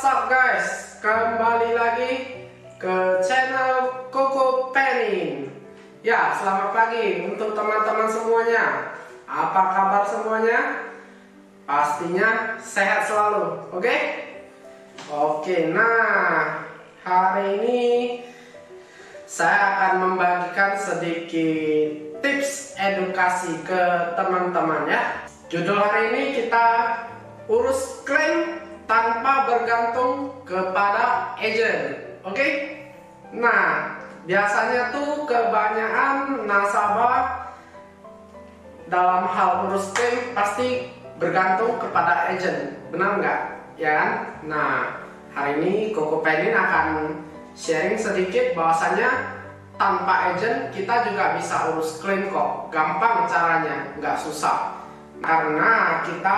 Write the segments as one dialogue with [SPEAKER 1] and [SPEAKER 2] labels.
[SPEAKER 1] up guys? Kembali lagi ke channel Koko Penin. Ya, selamat pagi untuk teman-teman semuanya. Apa kabar semuanya? Pastinya sehat selalu, oke? Oke, nah hari ini saya akan membagikan sedikit tips edukasi ke teman-teman ya. Judul hari ini kita urus klaim tanpa bergantung kepada agent, oke? Nah, biasanya tuh kebanyakan nasabah dalam hal urus klaim pasti bergantung kepada agent, benar nggak? Ya kan? Nah, hari ini Koko Penin akan sharing sedikit bahwasanya tanpa agent kita juga bisa urus klaim kok, gampang caranya, nggak susah. Karena kita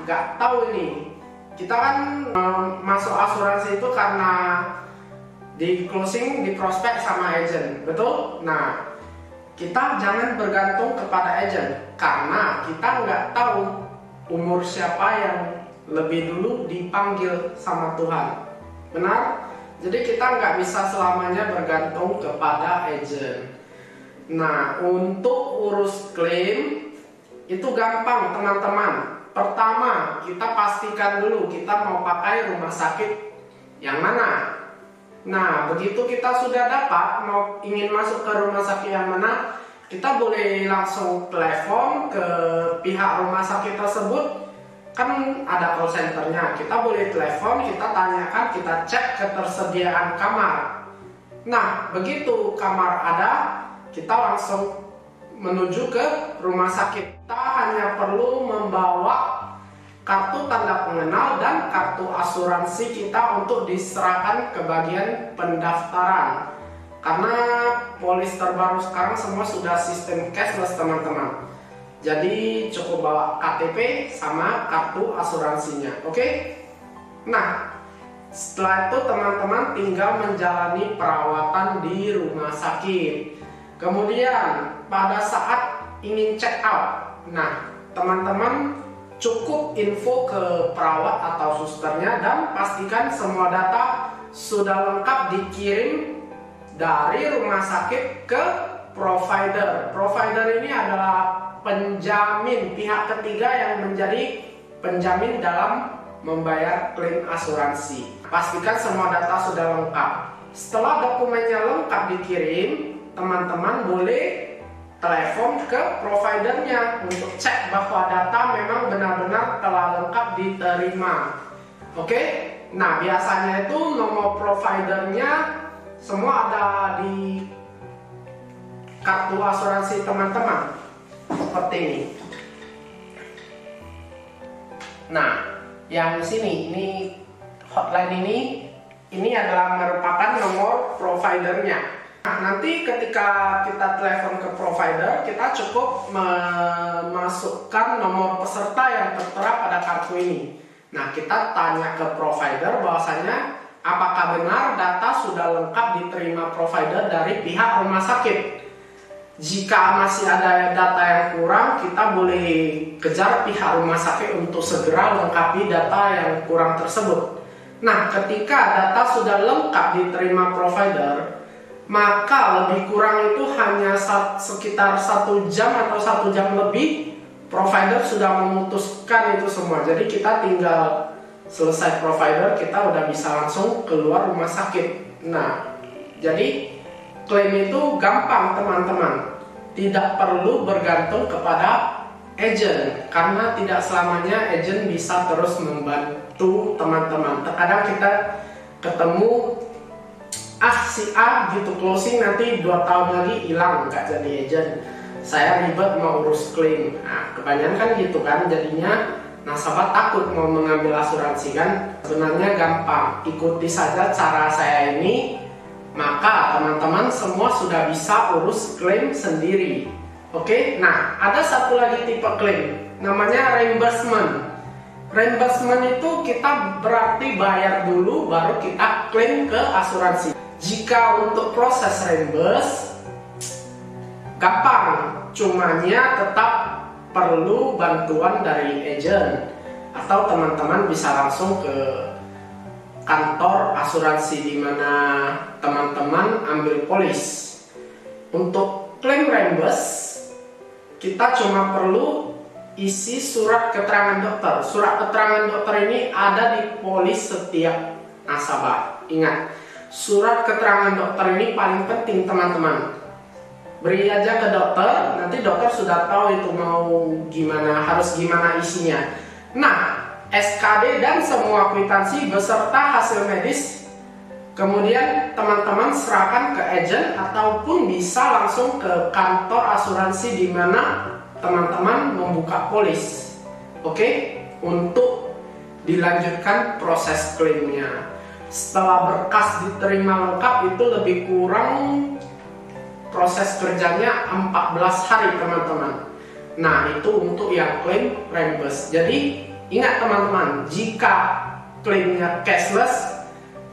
[SPEAKER 1] nggak tahu ini, kita kan masuk asuransi itu karena di closing, di prospek sama agent, betul? Nah, kita jangan bergantung kepada agent karena kita nggak tahu umur siapa yang lebih dulu dipanggil sama Tuhan, benar? Jadi kita nggak bisa selamanya bergantung kepada agent. Nah, untuk urus klaim itu gampang teman-teman. Pertama, kita pastikan dulu kita mau pakai rumah sakit yang mana. Nah, begitu kita sudah dapat mau ingin masuk ke rumah sakit yang mana, kita boleh langsung telepon ke pihak rumah sakit tersebut. Kan ada call centernya, kita boleh telepon, kita tanyakan, kita cek ketersediaan kamar. Nah, begitu kamar ada, kita langsung menuju ke rumah sakit. Kita hanya perlu membawa kartu tanda pengenal dan kartu asuransi kita untuk diserahkan ke bagian pendaftaran. Karena polis terbaru sekarang semua sudah sistem cashless teman-teman. Jadi cukup bawa KTP sama kartu asuransinya, oke? Nah, setelah itu teman-teman tinggal menjalani perawatan di rumah sakit. Kemudian pada saat ingin check out, nah teman-teman cukup info ke perawat atau susternya dan pastikan semua data sudah lengkap dikirim dari rumah sakit ke provider. Provider ini adalah penjamin, pihak ketiga yang menjadi penjamin dalam membayar klaim asuransi. Pastikan semua data sudah lengkap. Setelah dokumennya lengkap dikirim, teman-teman boleh telepon ke providernya untuk cek bahwa data memang benar-benar telah lengkap diterima. Oke? Nah, biasanya itu nomor providernya semua ada di kartu asuransi teman-teman. Seperti ini. Nah, yang sini ini hotline ini adalah merupakan nomor providernya. Nah, nanti ketika kita telepon ke provider, kita cukup memasukkan nomor peserta yang tertera pada kartu ini. Nah, kita tanya ke provider bahwasanya apakah benar data sudah lengkap diterima provider dari pihak rumah sakit. Jika masih ada data yang kurang, kita boleh kejar pihak rumah sakit untuk segera lengkapi data yang kurang tersebut. Nah, ketika data sudah lengkap diterima provider, maka lebih kurang itu hanya sekitar 1 jam atau 1 jam lebih provider sudah memutuskan itu semua. Jadi kita tinggal selesai provider, kita udah bisa langsung keluar rumah sakit. Nah, jadi klaim itu gampang teman-teman. Tidak perlu bergantung kepada agent karena tidak selamanya agent bisa terus membantu teman-teman. Terkadang kita ketemu si A gitu closing nanti 2 tahun lagi hilang nggak jadi agent, saya ribet mau urus klaim. Nah, kebanyakan kan gitu kan, jadinya nasabah takut mau mengambil asuransi kan. Sebenarnya gampang, ikuti saja cara saya ini, maka teman-teman semua sudah bisa urus klaim sendiri. Oke, nah ada satu lagi tipe klaim namanya reimbursement. Reimbursement itu kita berarti bayar dulu baru kita klaim ke asuransi. Jika untuk proses reimburse gampang, cumanya tetap perlu bantuan dari agent atau teman-teman bisa langsung ke kantor asuransi di mana teman-teman ambil polis. Untuk klaim reimburse, kita cuma perlu isi surat keterangan dokter. Surat keterangan dokter ini ada di polis setiap nasabah. Ingat, surat keterangan dokter ini paling penting teman-teman. Beri aja ke dokter, nanti dokter sudah tahu itu mau gimana, harus gimana isinya. Nah, SKD dan semua kwitansi beserta hasil medis kemudian teman-teman serahkan ke agen ataupun bisa langsung ke kantor asuransi di mana teman-teman membuka polis. Oke, untuk dilanjutkan proses klaimnya. Setelah berkas diterima lengkap itu lebih kurang proses kerjanya 14 hari teman-teman. Nah, itu untuk yang klaim reimburse. Jadi ingat teman-teman, jika klaimnya cashless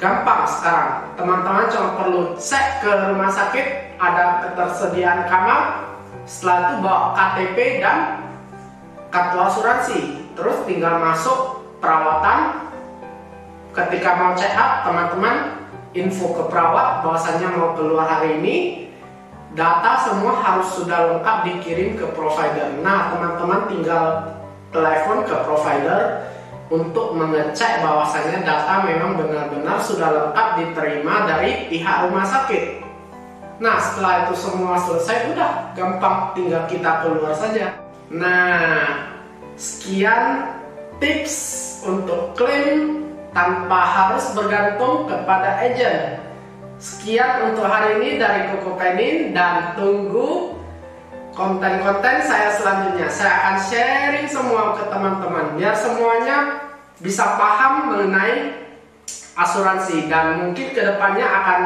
[SPEAKER 1] gampang sekarang. Teman-teman cuma perlu cek ke rumah sakit ada ketersediaan kamar. Setelah itu bawa KTP dan kartu asuransi. Terus tinggal masuk perawatan. Ketika mau check up, teman-teman info ke perawat bahwasannya mau keluar hari ini. Data semua harus sudah lengkap dikirim ke provider. Nah, teman-teman tinggal telepon ke provider untuk mengecek bahwasannya data memang benar-benar sudah lengkap diterima dari pihak rumah sakit. Nah, setelah itu semua selesai, udah gampang, tinggal kita keluar saja. Nah, sekian tips untuk klaim tanpa harus bergantung kepada agen. Sekian untuk hari ini dari Koko Penin, dan tunggu konten-konten saya selanjutnya. Saya akan sharing semua ke teman-teman biar semuanya bisa paham mengenai asuransi, dan mungkin kedepannya akan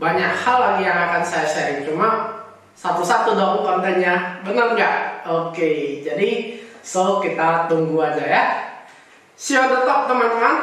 [SPEAKER 1] banyak hal lagi yang akan saya sharing. Cuma satu-satu dong kontennya, benar nggak? Oke, jadi kita tunggu aja ya. See you on the top teman-teman.